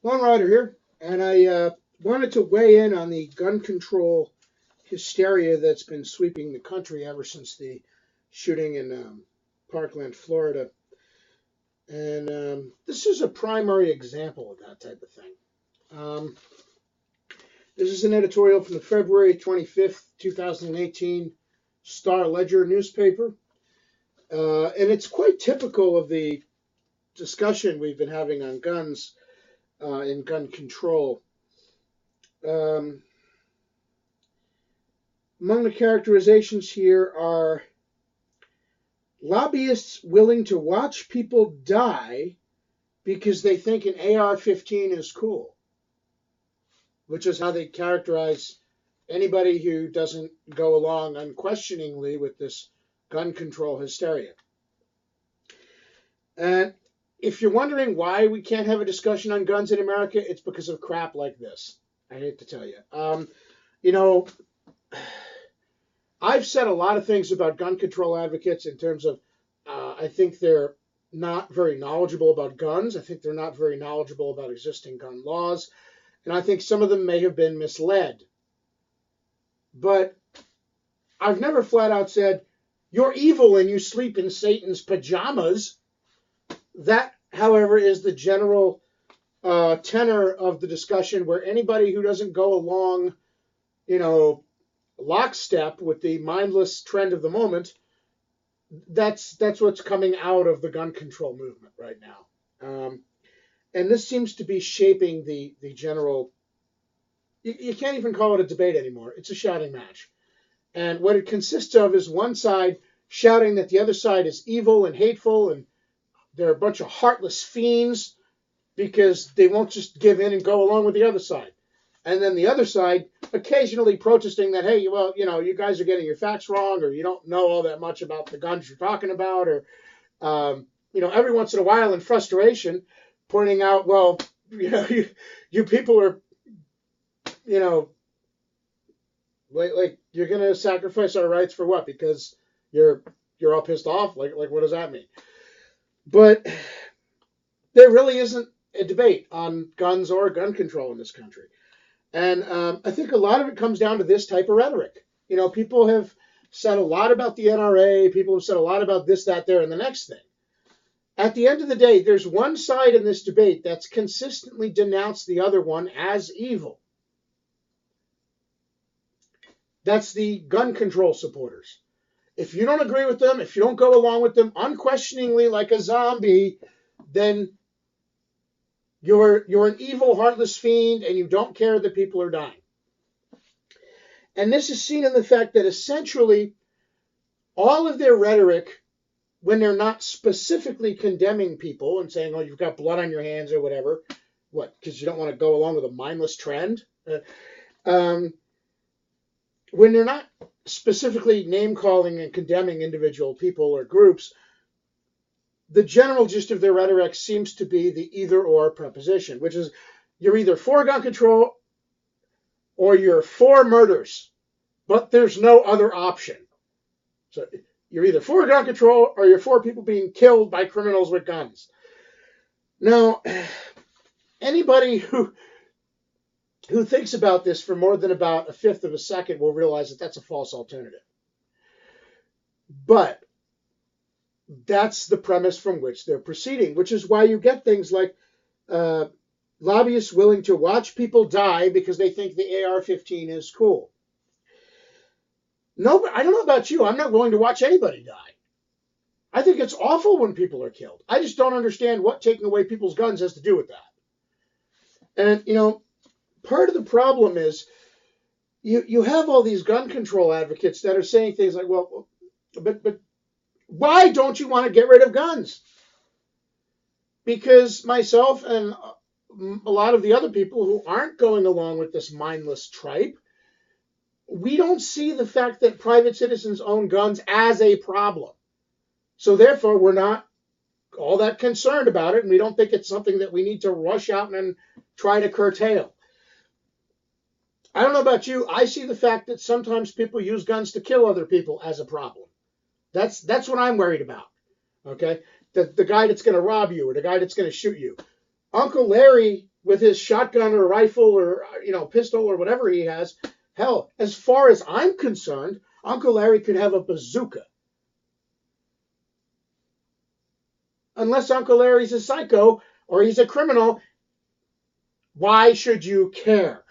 Lone Rider here, and I wanted to weigh in on the gun control hysteria that's been sweeping the country ever since the shooting in Parkland, Florida. And this is a primary example of that type of thing. Um, this is an editorial from the February 25th, 2018 Star Ledger newspaper. And it's quite typical of the discussion we've been having on guns in gun control. Among the characterizations here are lobbyists willing to watch people die because they think an AR-15 is cool, which is how they characterize anybody who doesn't go along unquestioningly with this gun control hysteria. And if you're wondering why we can't have a discussion on guns in America, it's because of crap like this. I hate to tell you. I've said a lot of things about gun control advocates in terms of I think they're not very knowledgeable about guns. I think they're not very knowledgeable about existing gun laws. And I think some of them may have been misled. But I've never flat out said, you're evil and you sleep in Satan's pajamas. That, however, is the general tenor of the discussion, where anybody who doesn't go along, lockstep with the mindless trend of the moment, that's what's coming out of the gun control movement right now. And this seems to be shaping the general, you can't even call it a debate anymore. It's a shouting match. And what it consists of is one side shouting that the other side is evil and hateful and they're a bunch of heartless fiends because they won't just give in and go along with the other side. And then the other side occasionally protesting that, hey, well, you guys are getting your facts wrong, or you don't know all that much about the guns you're talking about, or, every once in a while in frustration pointing out, well, you people are, like you're going to sacrifice our rights for what? Because you're all pissed off? Like what does that mean? But there really isn't a debate on guns or gun control in this country. And I think a lot of it comes down to this type of rhetoric. People have said a lot about the NRA. People have said a lot about this, that, there, and the next thing. At the end of the day, there's one side in this debate that's consistently denounced the other one as evil. That's the gun control supporters. If you don't agree with them, if you don't go along with them unquestioningly like a zombie, then you're an evil, heartless fiend, and you don't care that people are dying. And this is seen in the fact that essentially all of their rhetoric, when they're not specifically condemning people and saying, oh, you've got blood on your hands or whatever, what, because you don't want to go along with a mindless trend? When they're not specifically name-calling and condemning individual people or groups, the general gist of their rhetoric seems to be the either-or preposition, which is you're either for gun control or you're for murders, but there's no other option. So you're either for gun control or you're for people being killed by criminals with guns. Now, anybody who thinks about this for more than about a fifth of a second will realize that that's a false alternative. But that's the premise from which they're proceeding, which is why you get things like lobbyists willing to watch people die because they think the AR-15 is cool. No, I don't know about you. I'm not willing to watch anybody die. I think it's awful when people are killed. I just don't understand what taking away people's guns has to do with that. And, part of the problem is you have all these gun control advocates that are saying things like, well, but why don't you want to get rid of guns? Because myself and a lot of the other people who aren't going along with this mindless tripe, we don't see the fact that private citizens own guns as a problem. So therefore, we're not all that concerned about it, and we don't think it's something that we need to rush out and try to curtail. I don't know about you. I see the fact that sometimes people use guns to kill other people as a problem. That's what I'm worried about. Okay? The guy that's going to rob you or the guy that's going to shoot you. Uncle Larry with his shotgun or rifle or pistol or whatever he has. Hell, as far as I'm concerned, Uncle Larry could have a bazooka. Unless Uncle Larry's a psycho or he's a criminal, why should you care?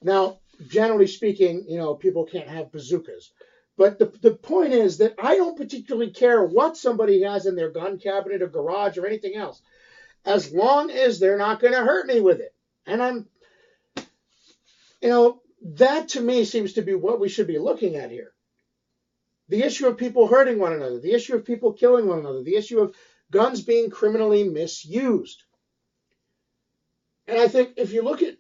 Now, generally speaking, people can't have bazookas. But the point is that I don't particularly care what somebody has in their gun cabinet or garage or anything else, as long as they're not going to hurt me with it. And that to me seems to be what we should be looking at here. The issue of people hurting one another, the issue of people killing one another, the issue of guns being criminally misused. And I think if you look at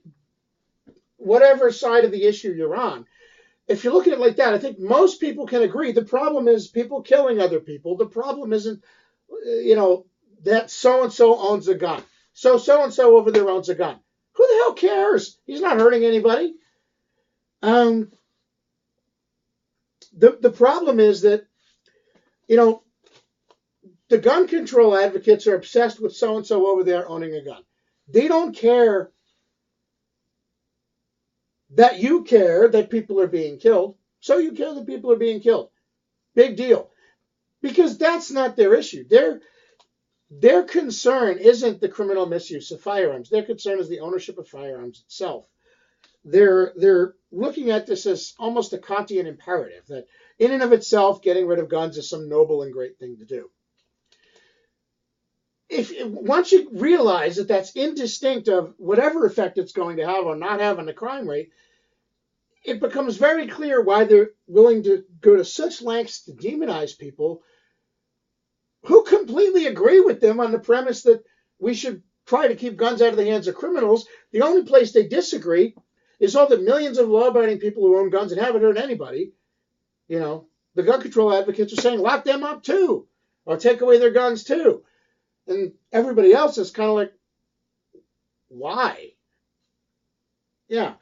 whatever side of the issue you're on, if you look at it like that, I think most people can agree the problem is people killing other people. The problem isn't, that so-and-so owns a gun. So-and-so over there owns a gun. Who the hell cares? He's not hurting anybody. The problem is that, the gun control advocates are obsessed with so-and-so over there owning a gun. They don't care that you care that people are being killed, so you care that people are being killed. Big deal. Because that's not their issue. Their concern isn't the criminal misuse of firearms. Their concern is the ownership of firearms itself. They're looking at this as almost a Kantian imperative, that in and of itself, getting rid of guns is some noble and great thing to do. Once you realize that that's indistinct of whatever effect it's going to have or not have on the crime rate, it becomes very clear why they're willing to go to such lengths to demonize people who completely agree with them on the premise that we should try to keep guns out of the hands of criminals. The only place they disagree is all the millions of law-abiding people who own guns and haven't hurt anybody. The gun control advocates are saying lock them up too, or take away their guns too. And everybody else is kind of like, why? Yeah.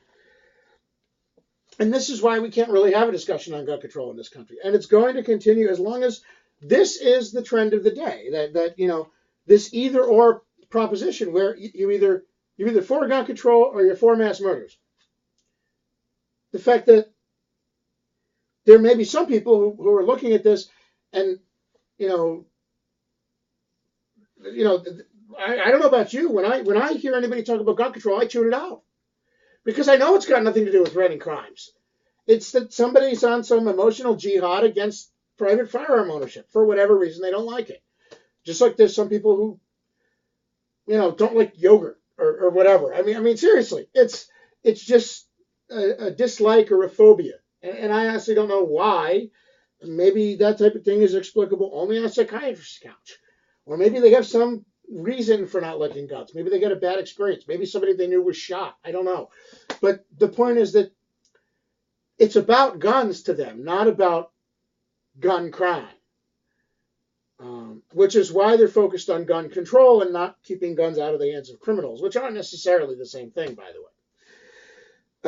And this is why we can't really have a discussion on gun control in this country. And it's going to continue as long as this is the trend of the day, that this either or proposition where you're either for gun control or you're for mass murders. The fact that there may be some people who are looking at this and, I don't know about you. When I hear anybody talk about gun control, I tune it out because I know it's got nothing to do with preventing crimes. It's that somebody's on some emotional jihad against private firearm ownership for whatever reason they don't like it. Just like there's some people who, don't like yogurt or whatever. I mean, seriously, it's just a dislike or a phobia, and I honestly don't know why. Maybe that type of thing is explicable only on a psychiatrist's couch. Or maybe they have some reason for not liking guns. Maybe they got a bad experience. Maybe somebody they knew was shot. I don't know. But the point is that it's about guns to them, not about gun crime. Which is why they're focused on gun control and not keeping guns out of the hands of criminals, which aren't necessarily the same thing, by the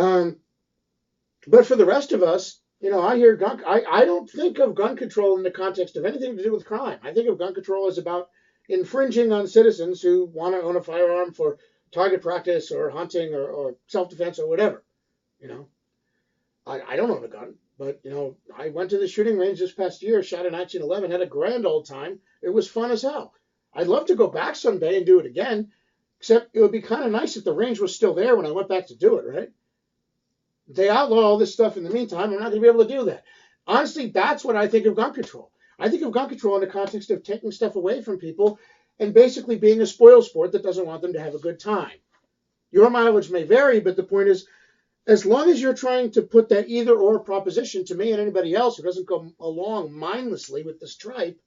way. But for the rest of us, I hear I don't think of gun control in the context of anything to do with crime. I think of gun control as about infringing on citizens who want to own a firearm for target practice or hunting or self-defense or whatever. I don't own a gun, but, I went to the shooting range this past year, shot a 1911, had a grand old time. It was fun as hell. I'd love to go back someday and do it again, except it would be kind of nice if the range was still there when I went back to do it, right? They outlaw all this stuff in the meantime. I'm not going to be able to do that. Honestly, that's what I think of gun control. I think of gun control in the context of taking stuff away from people and basically being a spoil sport that doesn't want them to have a good time. Your mileage may vary, but the point is, as long as you're trying to put that either or proposition to me and anybody else who doesn't go along mindlessly with this tripe,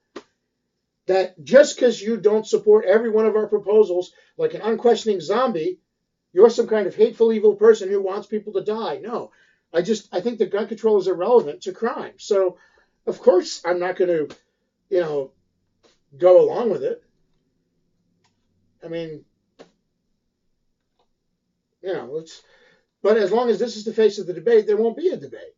that just because you don't support every one of our proposals like an unquestioning zombie, you're some kind of hateful, evil person who wants people to die. No, I think that gun control is irrelevant to crime. So, of course, I'm not going to, go along with it. I mean, but as long as this is the face of the debate, there won't be a debate.